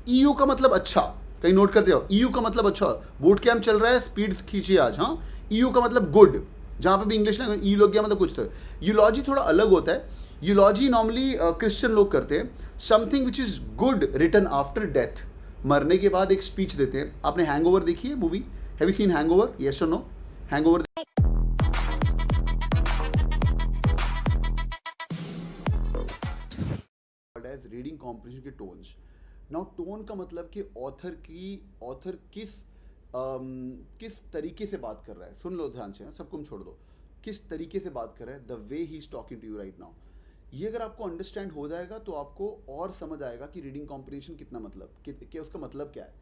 EU का मतलब अच्छा, कहीं नोट करते हो, ईयू का मतलब अच्छा, बूट कैंप चल रहा है, स्पीड खींचिए आज, हाँ। ईयू का मतलब गुड, जहाँ पे भी इंग्लिश ना ई लोग गया मतलब कुछ तो। यूलॉजी थोड़ा अलग होता है। यूलॉजी नॉर्मली क्रिश्चियन लोग करते हैं, something which is good written after death, मरने के बाद एक स्पीच देते हैं। आपने हैंगओवर देखी है movie? Have you seen Hangover? Yes और no? Hangover as reading comprehension के टोन्स। नाउ टोन का मतलब कि ऑथर किस तरीके से बात कर रहा है। सुन लो ध्यान से, सबको छोड़ दो। किस तरीके से बात कर रहा है, the way he is talking to you right now. ये अगर आपको अंडरस्टैंड हो जाएगा तो आपको और समझ आएगा कि रीडिंग कॉम्प्रिहेंशन कितना मतलब कि उसका मतलब क्या है।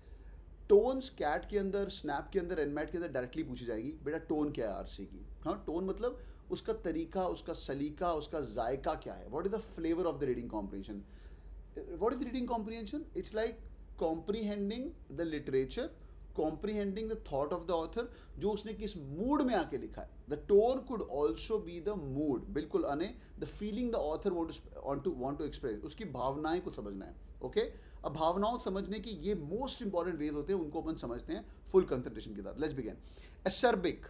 टोन्स कैट के अंदर, स्नैप के अंदर, एनमैट के अंदर डायरेक्टली पूछी जाएगी, बेटा टोन क्या है आरसी की। हाँ, टोन मतलब उसका तरीका, उसका सलीका, उसका जायका क्या है, what is the flavour of the reading comprehension. what is reading comprehension? It's like comprehending the literature, comprehending the thought of the author, जो उसने किस मूड में आके लिखा है। The tone could also be the mood, बिल्कुल अने, the feeling the author want to express, उसकी भावनाएं को समझना है। ओके, अब भावनाओं समझने की ये मोस्ट इंपॉर्टेंट वेज होते हैं, उनको अपन समझते हैं फुल कंसंट्रेशन के साथ। Let's begin. एसर्बिक,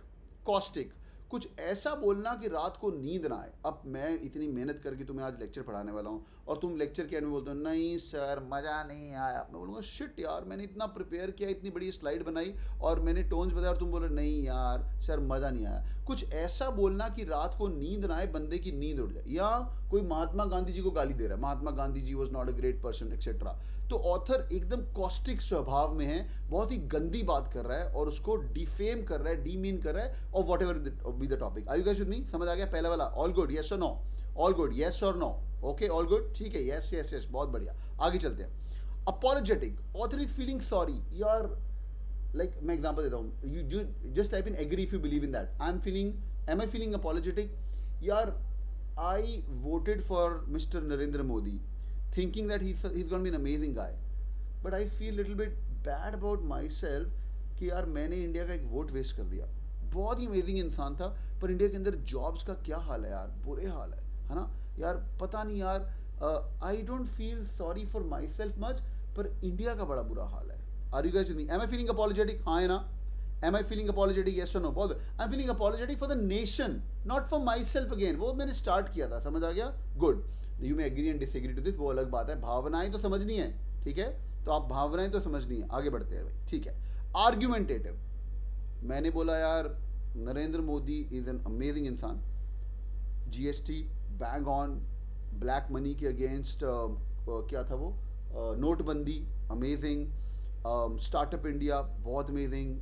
कॉस्टिक, कुछ ऐसा बोलना कि रात को नींद ना आए। अब मैं इतनी मेहनत करके तुम्हें आज लेक्चर पढ़ाने वाला हूँ और तुम लेक्चर के एंड में बोलते हो नहीं सर मज़ा नहीं आया, मैं बोलूँगा शिट यार, मैंने इतना प्रिपेयर किया, इतनी बड़ी स्लाइड बनाई और मैंने टोन्स बताया और तुम बोलो नहीं यार सर मज़ा नहीं आया। कुछ ऐसा बोलना कि रात को नींद ना आए, बंदे की नींद उड़ जाए। या कोई महात्मा गांधी जी को गाली दे रहा है, Mahatma Gandhi ji was not a great person etcetera, तो ऑथर एकदम कॉस्टिक स्वभाव में है, बहुत ही गंदी बात कर रहा है और उसको डिफेम कर रहा है, डीमीन कर रहा है, और whatever be the topic. Are you guys with me? समझ आ गया पहला वाला? ऑल गुड, यस और नो? ऑल गुड, यस और नो? ओके, ऑल गुड, ठीक है, यस यस यस, बहुत बढ़िया। आगे चलते हैं। Apologetic, author is feeling sorry यार, लाइक मैं एग्जांपल देता हूँ, you just type in agree if you believe in that. Am I feeling apologetic यार, I voted for mister Narendra Modi thinking that he's going to be an amazing guy, but I feel little bit bad about myself कि यार मैंने India का एक vote waste कर दिया। बहुत ही amazing इंसान था, पर इंडिया के अंदर जॉब्स का क्या हाल है यार, बुरे हाल है ना यार, पता नहीं यार। I don't feel sorry for myself much, पर इंडिया का बड़ा बुरा हाल है। Are you guys with me? Am I feeling apologetic? हाँ है ना? Am I feeling apologetic? Yes और नो? बोल। I am feeling apologetic for the nation, not for myself again. वो मैंने स्टार्ट किया था, समझ आ गया? Good. You may agree and disagree to this, वो अलग बात है। भावनाएं तो समझनी है, ठीक है? तो आप भावनाएं तो समझनी है, आगे बढ़ते हैं भाई, ठीक है। आर्ग्यूमेंटेटिव, मैंने बोला यार Narendra Modi is an amazing इंसान, GST bang on, black money के अगेंस्ट क्या था वो, नोटबंदी अमेजिंग, स्टार्टअप इंडिया बहुत अमेजिंग,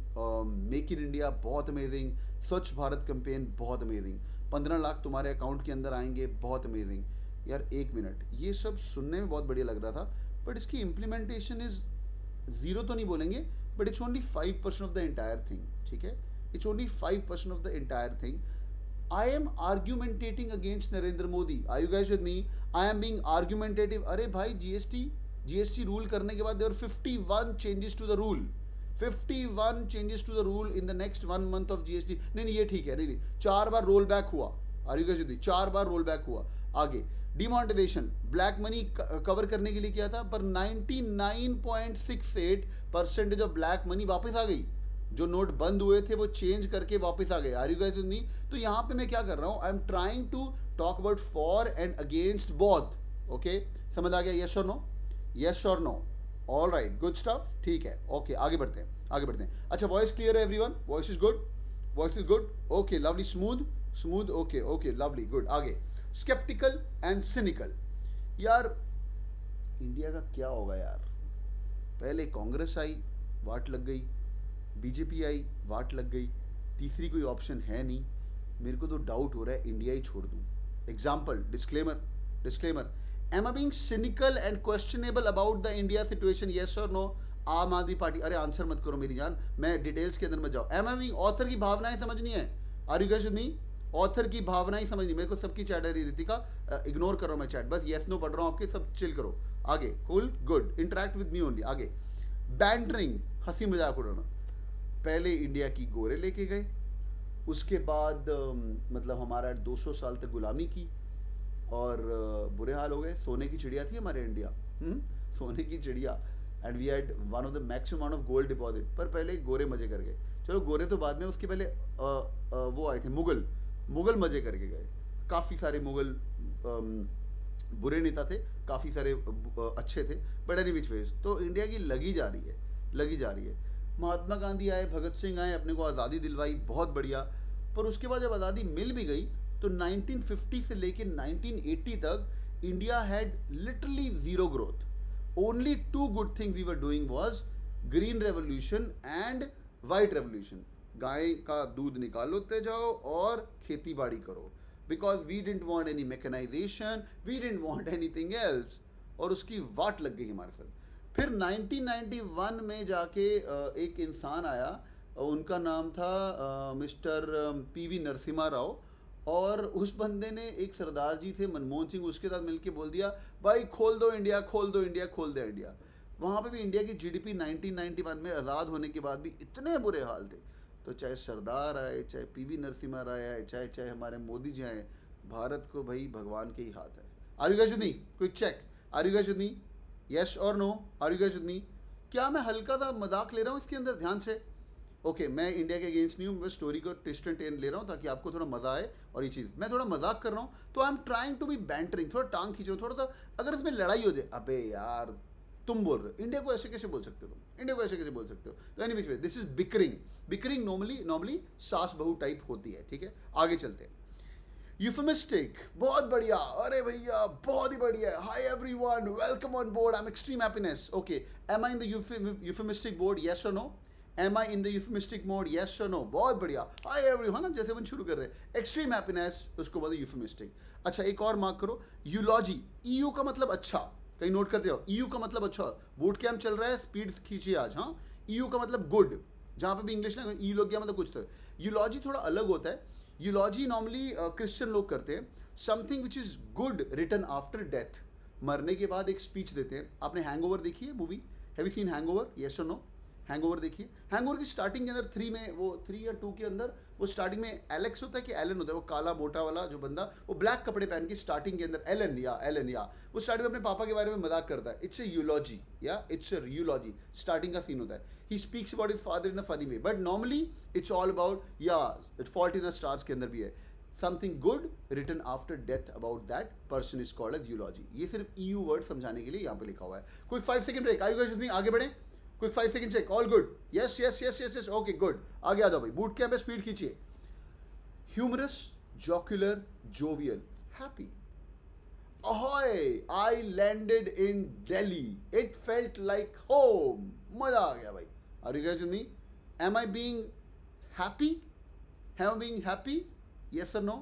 मेक इन इंडिया बहुत अमेजिंग, स्वच्छ भारत कैंपेन बहुत अमेजिंग, 15 लाख तुम्हारे अकाउंट के अंदर आएंगे बहुत अमेजिंग। यार एक मिनट, ये सब सुनने में बहुत बढ़िया लग रहा था, बट इसकी इम्प्लीमेंटेशन इज ज़ीरो तो नहीं बोलेंगे, but it's only 5% of the entire thing, ठीक है? It's only 5% of the entire thing. I am argumentating against Narendra Modi. Are you guys with me? I am being argumentative. अरे भाई GST rule करने के बाद there were 51 changes to the rule. 51 changes to the rule in the next 1 month of GST. नहीं ये ठीक है, नहीं 4 बार रोल बैक हुआ। Are you guys with me? 4 bar roll back हुआ। आगे डिमोनेटाइजेशन, ब्लैक मनी कवर करने के लिए किया था, पर 99.68% ऑफ ब्लैक मनी वापस आ गई। जो नोट बंद हुए थे वो चेंज करके वापस आ गए। Are you guys with me? तो यहाँ पे मैं क्या कर रहा हूँ, I am trying to talk about for and against both. Okay, समझ आ गया? यस और नो? यस और no? All right, good stuff, ठीक है। ओके, आगे बढ़ते हैं, आगे बढ़ते हैं। अच्छा, वॉइस क्लियर है everyone? Voice is good? Voice is good? Okay, lovely, smooth smooth, okay okay, lovely, good. आगे स्केप्टिकल एंड सिनिकल, यार इंडिया का क्या होगा यार, पहले कांग्रेस आई, वाट लग गई, बीजेपी आई, वाट लग गई, तीसरी कोई ऑप्शन है नहीं, मेरे को तो डाउट हो रहा है इंडिया ही छोड़ दूँ। Example, disclaimer, am I being cynical and questionable about the India situation, yes or no? Aam Aadmi party, अरे आंसर मत करो मेरी जान, मैं डिटेल्स के अंदर मत जाओ। एम आई बीइंग, ऑथर की भावनाएं समझनी है। Are you guys with me? Author की भावनाएं समझनी, मेरे को सबकी चैट है रितिका, इग्नोर करो मैं चैट, बस येस नो पढ़ रहा हूँ आपके, सब चिल करो। आगे cool, good, interact with me only. आगे बैंटरिंग, हंसी मजाक उड़ाना, पहले इंडिया की गोरे लेके गए, उसके बाद मतलब हमारा 200 साल तक गुलामी की और बुरे हाल हो गए। सोने की चिड़िया थी हमारे इंडिया, सोने की चिड़िया, and we had one of the maximum amount of gold deposit. पर पहले गोरे मजे कर गए, चलो गोरे तो बाद में, उसके पहले वो आए थे मुगल, मुगल मजे करके गए। काफ़ी सारे मुगल बुरे नेता थे, काफ़ी सारे अच्छे थे, बट एनी विच वेज तो इंडिया की लगी जा रही है, लगी जा रही है। महात्मा गांधी आए, भगत सिंह आए, अपने को आज़ादी दिलवाई, बहुत बढ़िया। पर उसके बाद जब आज़ादी मिल भी गई तो 1950 से लेके 1980 तक India had literally zero growth. Only two good things we were doing was green revolution and white revolution. गाय का दूध निकालते जाओ और खेती बाड़ी करो, because we didn't want any mechanisation, we didn't want anything else, और उसकी वाट लग गई हमारे साथ। फिर 1991 में जाके एक इंसान आया, उनका नाम था मिस्टर पीवी नरसिम्हा राव, और उस बंदे ने, एक सरदार जी थे मनमोहन सिंह, उसके साथ मिलके बोल दिया भाई खोल दो इंडिया, खोल दो इंडिया, खोल दो इंडिया। वहाँ पे भी इंडिया की जीडीपी 1991 में आज़ाद होने के बाद भी इतने बुरे हाल थे। तो चाहे सरदार आए, चाहे पीवी नरसिम्हा राय आए, चाहे हमारे मोदी जी आए, भारत को भाई भगवान के ही हाथ है। Are you guys with me? Quick check, are you guys with me? Yes और no? Are you guys with me? क्या मैं हल्का सा मजाक ले रहा हूँ इसके अंदर? ध्यान से। ओके मैं इंडिया के अगेंस्ट नहीं हूँ, मैं स्टोरी को ट्विस्ट एंड टर्न ले रहा हूँ ताकि आपको थोड़ा मजा आए। और ये चीज़ मैं थोड़ा मजाक कर रहा हूँ, तो I am trying to be bantering, थोड़ा टांग खींच रहा हूँ, थोड़ा सा अगर इसमें लड़ाई हो जाए, अबे यार तुम बोल रहे हो इंडिया को ऐसे कैसे बोल सकते हो, तुम इंडिया को ऐसे कैसे बोल सकते हो? तो any which way this is bickering. Bickering normally सास बहू टाइप होती है, ठीक है? आगे चलते हैं। यूफेमिस्टिक, बहुत बढ़िया, अरे भैया बहुत ही बढ़िया। Hi everyone, welcome on board, I am extreme happiness. Okay, am I in the euphemistic board, yes और no? Am I in the euphemistic mode, yes और नो? बहुत बढ़िया। हाय एवरीवन, ना जैसे अपन शुरू कर रहे हैं, एक्सट्रीम हैप्पीनेस, उसको बोलते यूफेमिस्टिक। अच्छा एक और मार्क करो, यूलॉजी, ईयू का मतलब अच्छा, कहीं नोट करते हो? ईयू का मतलब अच्छा, बूट कैंप चल रहा है, स्पीड खींचिए आज। हाँ, ईयू का मतलब गुड, जहाँ पे भी इंग्लिश ना ई लोग गया मतलब कुछ तो। यूलॉजी थोड़ा अलग होता है। यूलॉजी नॉर्मली क्रिश्चियन लोग करते हैं, something which is good written after death, मरने के बाद एक स्पीच देते हैं। आपने हैंगओवर देखी है movie? Have you seen Hangover? Yes और नो? हैंगओवर देखिए। हैंगओवर की स्टार्टिंग के अंदर 3 में, वो 3 या 2 के अंदर, वो स्टार्टिंग में एलेक्स होता है कि एलन होता है, वो काला मोटा वाला जो बंदा, वो ब्लैक कपड़े पहन के स्टार्टिंग के अंदर, एलन या वो स्टार्टिंग में अपने पापा के बारे में मजाक करता है। इट्स ए यूलॉजी, या इट्स ए यूलॉजी, स्टार्टिंग का सीन होता है। He speaks about his father in a funny way, but normally it's all about, या फॉल्ट इन अ स्टार्स के अंदर भी है, something good written after death about that person is called as eulogy. ये सिर्फ EU word समझाने के लिए यहाँ पे लिखा हुआ है। Quick 5 second break, are you guys with me? आगे बढ़े, quick 5 second check, all good? Yes yes yes yes yes, okay good. आगे आ जाओ भाई, बूट कैंप पे स्पीड खींचिए। Humorous, jocular, jovial, happy. Ahoy! I landed in Delhi. It felt like home. मजा आ गया भाई। Are you guys with me? Am I being happy? Am I being happy? Yes or no?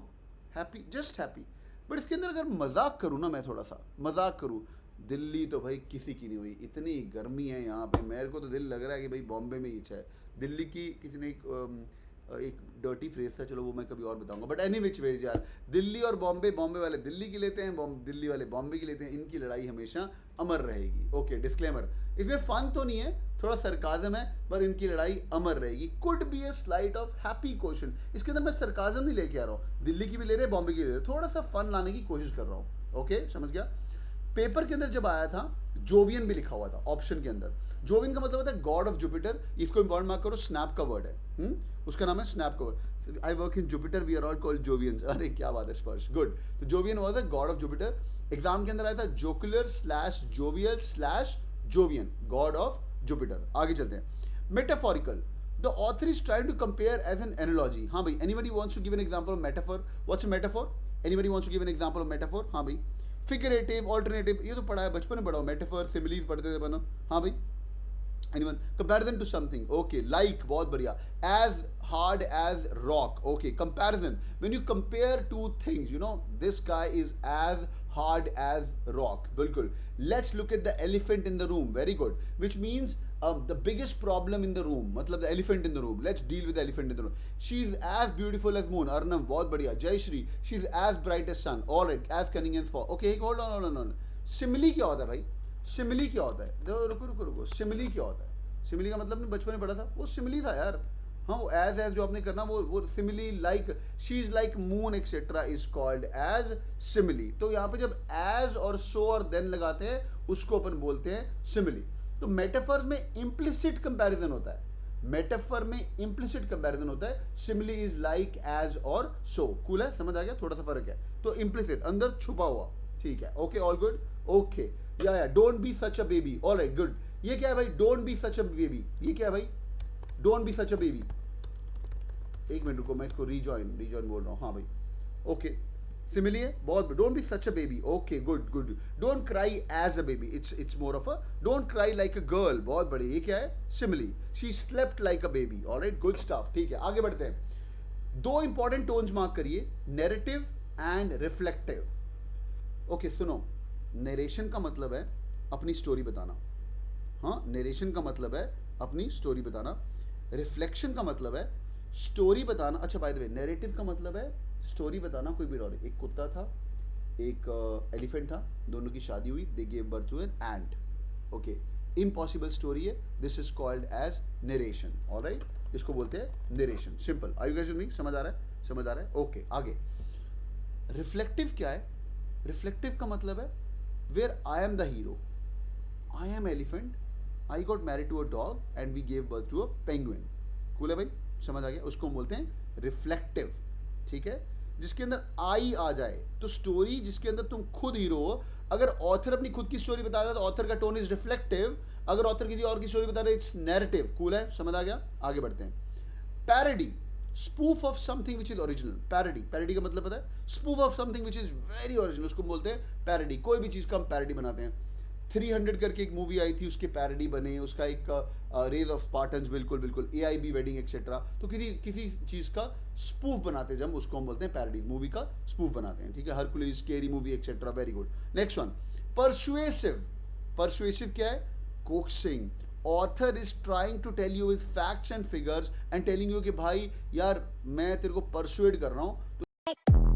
Happy? Just happy. But इसके अंदर अगर मजाक करूँ ना, मैं थोड़ा सा मजाक करूँ, दिल्ली तो भाई किसी की नहीं हुई, इतनी गर्मी है यहाँ पे, मेरे को तो दिल लग रहा है कि भाई बॉम्बे में ही है। दिल्ली की किसी ने एक डर्टी फ्रेज था, चलो वो मैं कभी और बताऊंगा, बट एनी विच वेज यार, दिल्ली और बॉम्बे, बॉम्बे वाले दिल्ली की लेते हैं, दिल्ली वाले बॉम्बे की लेते हैं, इनकी लड़ाई हमेशा अमर रहेगी। ओके डिस्क्लेमर, इसमें फन तो नहीं है, थोड़ा सरकाजम है, पर इनकी लड़ाई अमर रहेगी। Could be a slight of happy question, इसके अंदर मैं सरकाजम नहीं लेके आ रहा हूँ, दिल्ली की भी ले रहे, बॉम्बे की भी ले रहे, थोड़ा सा फन लाने की कोशिश कर रहा हूँ। ओके समझ गया? पेपर के अंदर जब आया था, जोवियन भी लिखा हुआ था ऑप्शन के अंदर। जोवियन का मतलब होता है गॉड ऑफ जुपिटर, इसको इंपॉर्टेंट मार्क करो, स्नैप का वर्ड है, उसका नाम है स्नैप का word. I work in Jupiter, we are all called Jovians. अरे क्या बात है स्पर्श, गुड। तो Jovian was the god of Jupiter. Exam के अंदर आया था jocular slash jovial slash Jovian, god of Jupiter. आगे चलते हैं। Metaphorical, the author is trying to compare as an analogy. हाँ भाई, anybody wants to give an example of metaphor? What's a metaphor? Anybody wants to give an example of metaphor? हाँ भाई, figurative, alternative, ये तो पढ़ा है, बचपन में पढ़ा हो, मेटाफोर, सिमिलीज पढ़ते थे बनो। हाँ भाई, anyone? Comparison to something, okay, like, बहुत बढ़िया। As hard as rock, okay, comparison, when you compare two things, you know this guy is as hard as rock, बिल्कुल। Let's look at the elephant in the room, very good, which means the biggest problem in the room, मतलब the elephant in the room. Let's deal with the elephant in the room. She is as beautiful as moon. Arnab, बहुत बढ़िया. Jayashri, she is as bright as sun. All right, as cunning as fog. Okay, hold on. Simile क्या होता है भाई? Simile क्या होता है? देखो रुको. Simile क्या होता है? Simile का मतलब नहीं बचपन में पढ़ा था? वो simile था यार. हाँ, वो as जो आपने करना, वो simile, like she is like moon etc. is called as simile. तो यहाँ पे जब as और so और then लगाते हैं, उसको अपन बोलते हैं simile. तो मेटाफर्स में इम्प्लिसिट कंपैरिजन होता है, मेटाफर में इम्प्लिसिट कंपैरिजन होता है, सिमिली इज लाइक एज और सो। कूल है, समझ आ गया, थोड़ा सा फर्क है। तो इम्प्लिसिट अंदर छुपा हुआ, ठीक है, ओके, ऑल गुड, ओके, या don't be such a baby, all right, good. ये क्या है भाई, don't be such a baby, ये क्या है भाई, don't be such a baby. एक मिनट रुको, मैं इसको रीजॉइन बोल रहा हूँ, हाँ भाई, ओके, सिमिली है, बहुत, don't be such a baby, okay, good good. Don't cry as a baby, it's more of a, don't cry like a girl, बहुत बढ़िया, ये क्या है, simile, she slept like a baby, alright, good stuff, ठीक है, आगे बढ़ते हैं। दो इंपॉर्टेंट टोन्स मार्क करिए, नैरेटिव एंड रिफ्लेक्टिव। ओके सुनो, नरेशन का मतलब है अपनी स्टोरी बताना, हाँ, नरेशन का मतलब है अपनी स्टोरी बताना, रिफ्लेक्शन का मतलब है स्टोरी बताना। अच्छा बाय द वे, नैरेटिव का मतलब है स्टोरी बताना कोई भी और, एक कुत्ता था, एक एलिफेंट था, दोनों की शादी हुई, they gave birth to an ant, okay, impossible story है, this is called as narration, alright, इसको बोलते हैं narration, simple. Are you guys with me, समझ आ रहा है, समझ आ रहा है, ओके, आगे। रिफ्लेक्टिव क्या है, रिफ्लेक्टिव का मतलब है where I am the hero, I am elephant, I got married to a dog and we gave birth to a penguin. Cool है भाई, समझ आ गया, उसको हम बोलते हैं रिफ्लेक्टिव, ठीक है, जिसके अंदर आई आ जाए, तो स्टोरी जिसके अंदर तुम खुद हीरो हो। अगर ऑथर अपनी खुद की स्टोरी बता रहा है तो ऑथर का टोन इज रिफ्लेक्टिव, अगर ऑथर किसी और की स्टोरी बता रहा है इट्स नैरेटिव। कूल है, समझ आ गया, आगे बढ़ते हैं। Parody, spoof of something which is original, parody, parody का मतलब पता है, spoof of something which is very original, उसको बोलते हैं पैरोडी। कोई भी चीज़ का हम पैरोडी बनाते हैं। 300 करके एक मूवी आई थी, उसके पैरोडी बने, उसका एक रेज ऑफ स्पार्टन्स, बिल्कुल बिल्कुल, AIB वेडिंग एक्सेट्रा, तो किसी किसी चीज़ का स्पूफ बनाते हैं जब, उसको हम बोलते हैं पैरोडी, मूवी का स्पूफ बनाते हैं, ठीक है, Hercules, scary movie etcetera, very good. Next one, persuasive, persuasive क्या है, coaxing, author is trying to tell you with facts and figures and telling you कि भाई यार मैं तेरे को परसुएड कर रहा हूँ, तो